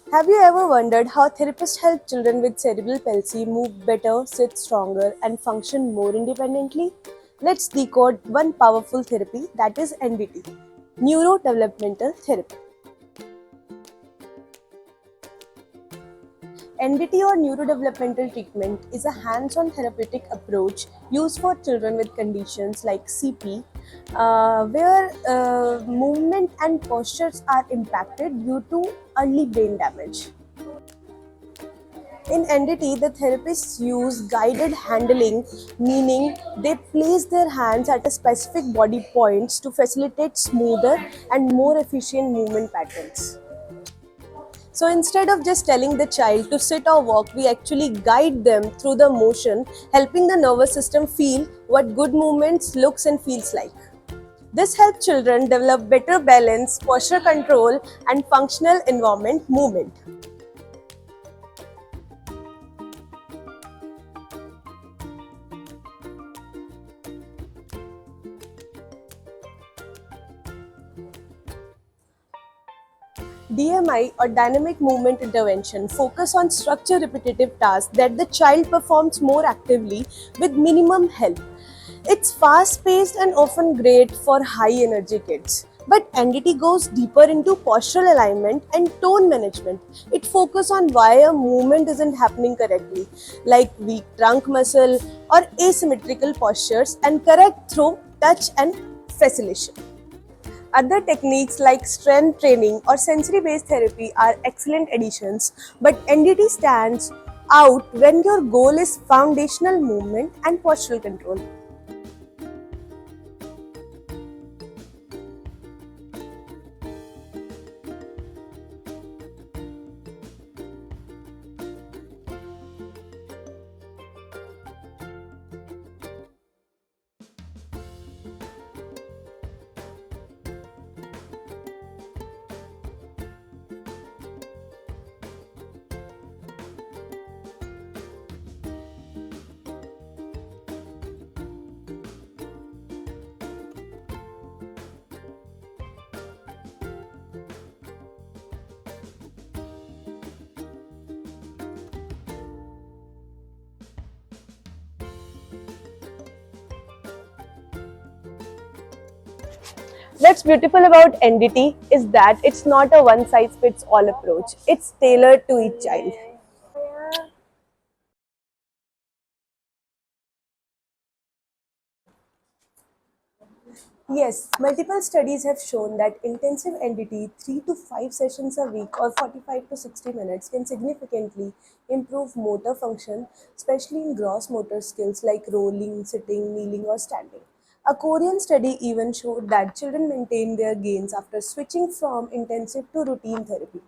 Have you ever wondered how therapists help children with cerebral palsy move better, sit stronger, and function more independently? Let's decode one powerful therapy, that is NDT, Neurodevelopmental Therapy. NDT or neurodevelopmental treatment is a hands on therapeutic approach used for children with conditions like CP, where movement and postures are impacted due to early brain damage. In NDT, the therapists use guided handling, meaning they place their hands at a specific body points to facilitate smoother and more efficient movement patterns. So instead of just telling the child to sit or walk, we actually guide them through the motion, helping the nervous system feel what good movements looks and feels like. This helps children develop better balance, posture control, and functional environment movement. DMI or dynamic movement intervention focus on structure repetitive tasks that the child performs more actively with minimum help. It's fast paced and often great for high energy kids. But NDT goes deeper into postural alignment and tone management. It focuses on why a movement isn't happening correctly, like weak trunk muscle or asymmetrical postures, and correct through touch and facilitation. Other techniques like strength training or sensory based therapy are excellent additions, but NDT stands out when your goal is foundational movement and postural control. What's beautiful about NDT is that it's not a one size fits all approach. It's tailored to each child. Yes, multiple studies have shown that intensive NDT 3 to 5 sessions a week or 45 to 60 minutes can significantly improve motor function, especially in gross motor skills like rolling, sitting, kneeling, or standing. A Korean study even showed that children maintain their gains after switching from intensive to routine therapy.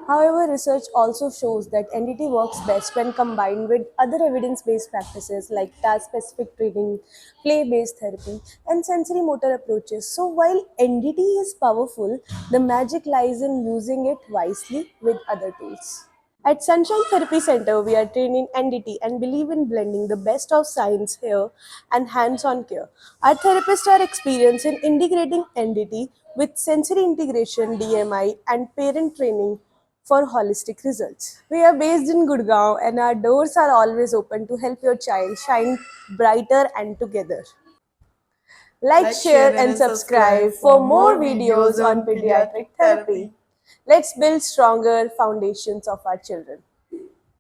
However, research also shows that NDT works best when combined with other evidence based practices like task specific training, play based therapy, and sensory motor approaches. So, while NDT is powerful, the magic lies in using it wisely with other tools. At Sunshine Therapy Center, we are trained in NDT and believe in blending the best of science here and hands on care. Our therapists are experienced in integrating NDT with sensory integration, DMI, and parent training for holistic results. We are based in Gurgaon and our doors are always open to help your child shine brighter and together. Like, Like, share, share, and and subscribe subscribe for for more more videos videos on on pediatric pediatric therapy. therapy. Let's build stronger foundations of our children.